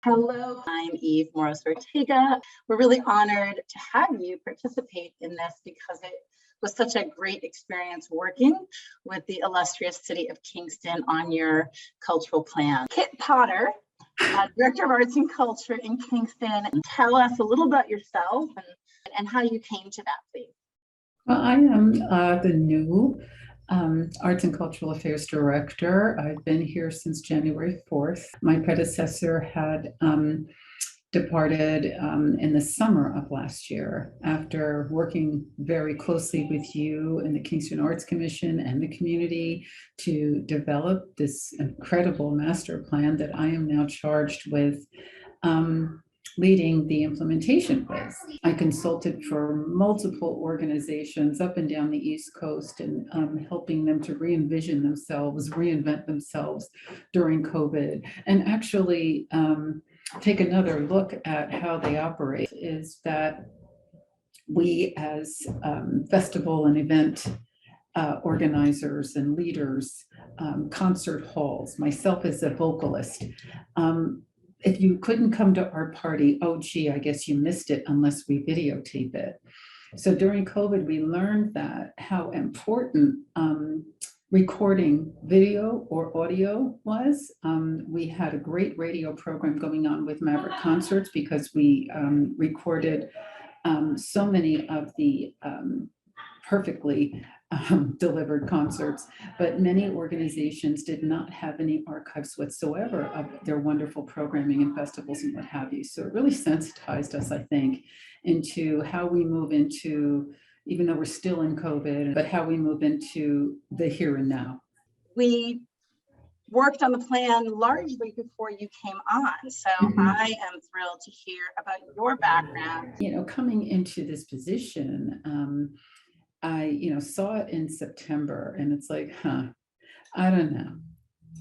Hello, I'm Eve-Laure Moros Ortega. We're really honored to have you participate in this because it was such a great experience working with the illustrious City of Kingston on your cultural plan. Kitt Potter, Director of Arts and Culture in Kingston. Tell us a little about yourself and how you came to that, please. Well, I am the new Arts and Cultural Affairs Director. I've been here since January 4th. My predecessor had departed in the summer of last year after working very closely with you and the Kingston Arts Commission and the community to develop this incredible master plan that I am now charged with leading the implementation with. I consulted for multiple organizations up and down the East Coast and helping them to re-envision themselves, reinvent themselves during COVID, and actually take another look at how they operate. Is that we as festival and event organizers and leaders, concert halls, myself as a vocalist, if you couldn't come to our party, oh gee, I guess you missed it unless we videotape it. So during COVID, we learned that how important recording video or audio was. We had a great radio program going on with Maverick Concerts because we recorded so many of the perfectly delivered concerts, but many organizations did not have any archives whatsoever of their wonderful programming and festivals and what have you. So it really sensitized us, I think, into how we move into, even though we're still in COVID, but how we move into the here and now. We worked on the plan largely before you came on. So I am thrilled to hear about your background. You know, coming into this position, I, saw it in September and it's like, I don't know.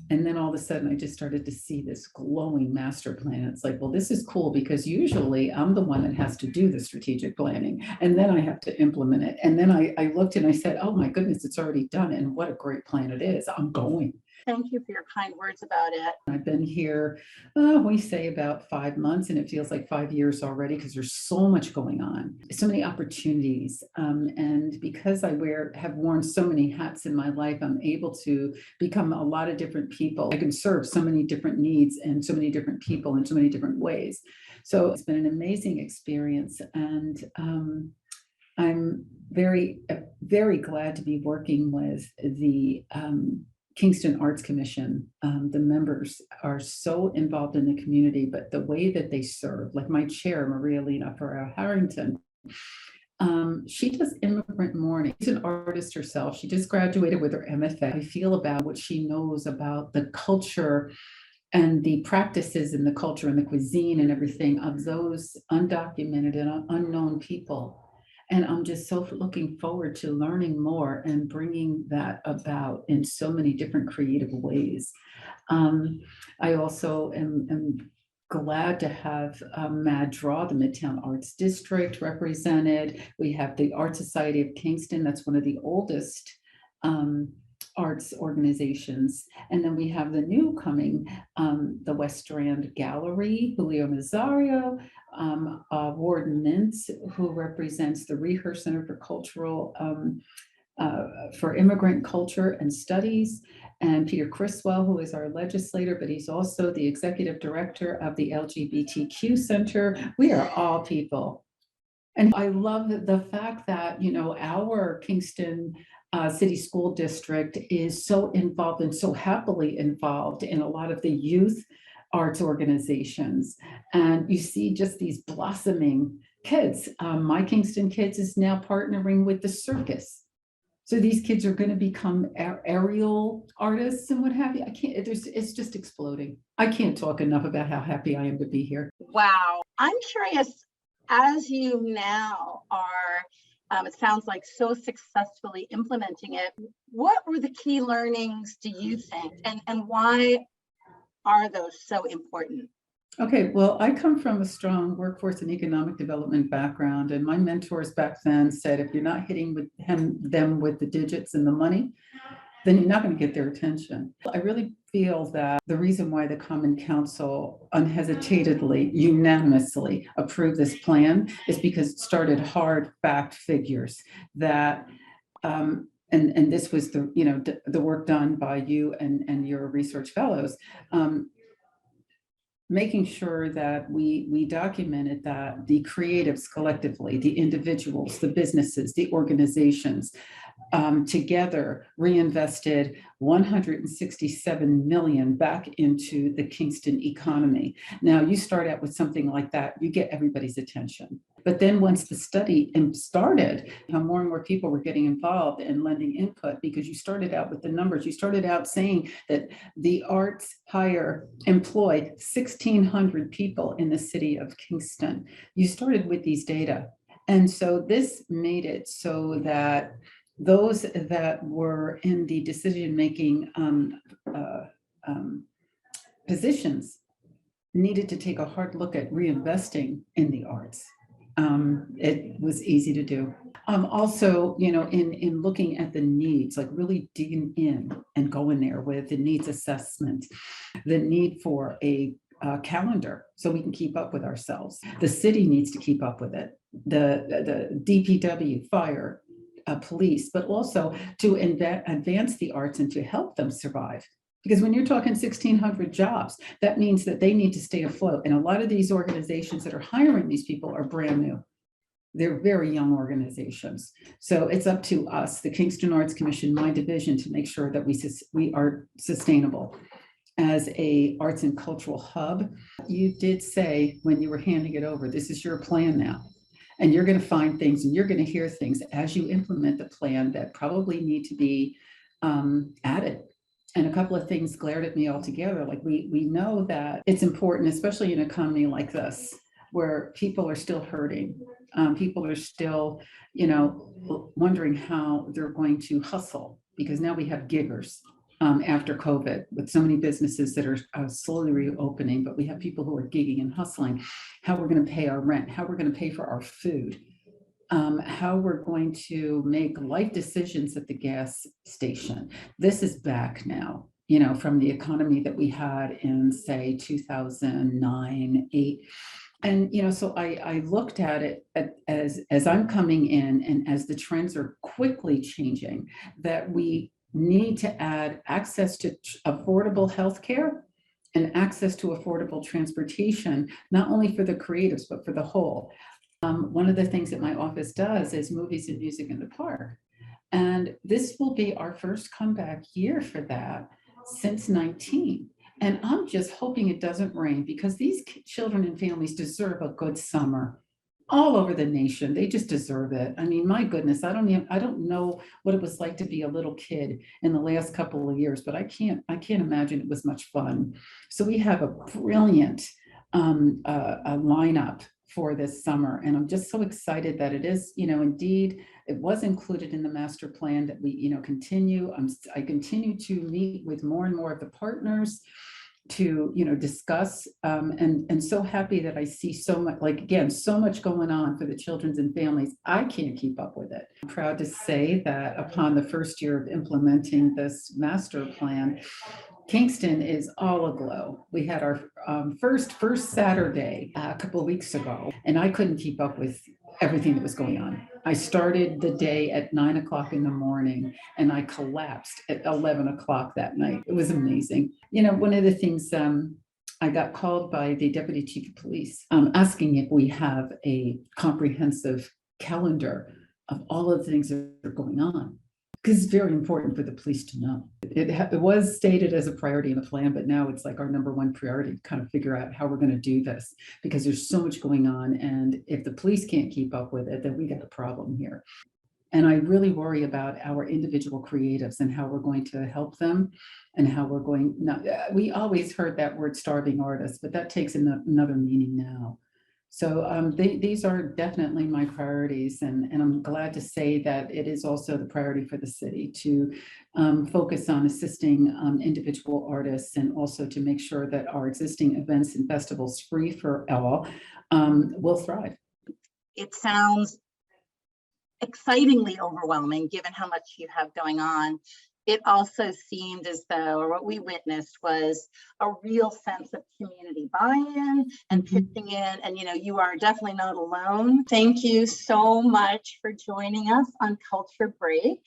And then all of a sudden I just started to see this glowing master plan. It's like, well, this is cool because usually I'm the one that has to do the strategic planning and then I have to implement it. And then I looked and I said, oh my goodness, it's already done. And what a great plan it is. I'm going. Thank you for your kind words about it. I've been here, we say about 5 months, and it feels like 5 years already because there's so much going on, so many opportunities. And because I have worn so many hats in my life, I'm able to become a lot of different people. I can serve so many different needs and so many different people in so many different ways. So it's been an amazing experience. And I'm very, very glad to be working with the Kingston Arts Commission. The members are so involved in the community, but the way that they serve, like my chair, Maria Lena Ferrell-Harrington, she does immigrant mourning. She's an artist herself. She just graduated with her MFA. I feel about what she knows about the culture and the practices and the culture and the cuisine and everything of those undocumented and unknown people. And I'm just so looking forward to learning more and bringing that about in so many different creative ways. I also am glad to have MADRA, the Midtown Arts District, represented. We have the Art Society of Kingston, that's one of the oldest arts organizations. And then we have the new coming, the West Strand Gallery, Julio Nazario, Warden Mintz, who represents the Rehearse Center for Cultural, for Immigrant Culture and Studies, and Peter Criswell, who is our legislator, but he's also the executive director of the LGBTQ Center. We are all people. And I love the fact that, our Kingston City School District is so involved and so happily involved in a lot of the youth arts organizations. And you see just these blossoming kids. My Kingston Kids is now partnering with the circus. So these kids are going to become aerial artists and what have you. It's just exploding. I can't talk enough about how happy I am to be here. Wow. I'm curious, as you now are, it sounds like so successfully implementing it, what were the key learnings, do you think, and why are those so important? Okay, well, I come from a strong workforce and economic development background, and my mentors back then said, if you're not hitting them with the digits and the money, then you're not going to get their attention. I really feel that the reason why the Common Council unhesitedly, unanimously approved this plan is because it started hard fact figures that, and this was the work done by you and your research fellows, making sure that we documented that the creatives collectively, the individuals, the businesses, the organizations, together reinvested 167 million back into the Kingston economy. Now, you start out with something like that, you get everybody's attention. But then once the study started, more and more people were getting involved and lending input, because you started out with the numbers. You started out saying that the arts employ 1,600 people in the city of Kingston. You started with these data. And so this made it so that those that were in the decision-making positions needed to take a hard look at reinvesting in the arts. It was easy to do. Also, in looking at the needs, like really digging in and going there with the needs assessment, the need for a calendar so we can keep up with ourselves. The city needs to keep up with it. The DPW, fire, police, but also to advance the arts and to help them survive. Because when you're talking 1,600 jobs, that means that they need to stay afloat. And a lot of these organizations that are hiring these people are brand new. They're very young organizations. So it's up to us, the Kingston Arts Commission, my division, to make sure that we are sustainable as a arts and cultural hub. You did say when you were handing it over, this is your plan now. And you're going to find things and you're going to hear things as you implement the plan that probably need to be added. And a couple of things glared at me altogether. Like we know that it's important, especially in an economy like this, where people are still hurting. People are still, wondering how they're going to hustle, because now we have giggers after COVID, with so many businesses that are slowly reopening, but we have people who are gigging and hustling, how we're going to pay our rent, how we're going to pay for our food, how we're going to make life decisions at the gas station. This is back now, from the economy that we had in, say, 2009, 8. And, so I looked at it as I'm coming in and as the trends are quickly changing, that we need to add access to affordable healthcare and access to affordable transportation, not only for the creatives, but for the whole. One of the things that my office does is movies and music in the park. And this will be our first comeback year for that since 19. And I'm just hoping it doesn't rain, because these children and families deserve a good summer all over the nation. They just deserve it. I mean, my goodness, I don't know what it was like to be a little kid in the last couple of years, but I can't imagine it was much fun. So we have a brilliant a lineup for this summer. And I'm just so excited that it is, indeed, it was included in the master plan, that we, continue. I continue to meet with more and more of the partners to, discuss, and so happy that I see so much, so much going on for the children's and families. I can't keep up with it. I'm proud to say that upon the first year of implementing this master plan, Kingston is all aglow. We had our first Saturday a couple of weeks ago, and I couldn't keep up with everything that was going on. I started the day at 9 o'clock in the morning, and I collapsed at 11 o'clock that night. It was amazing. One of the things, I got called by the deputy chief of police asking if we have a comprehensive calendar of all of the things that are going on, because it's very important for the police to know. It was stated as a priority in the plan, but now it's like our number one priority to kind of figure out how we're going to do this, because there's so much going on. And if the police can't keep up with it, then we got a problem here. And I really worry about our individual creatives and how we're going to help them, and how we're going. We always heard that word starving artists, but that takes another meaning now. So these are definitely my priorities, and I'm glad to say that it is also the priority for the city to focus on assisting individual artists, and also to make sure that our existing events and festivals, free for all, will thrive. It sounds excitingly overwhelming given how much you have going on. it also seemed as though, or what we witnessed was a real sense of community buy-in and pitching in. And, you are definitely not alone. Thank you so much for joining us on Culture Break.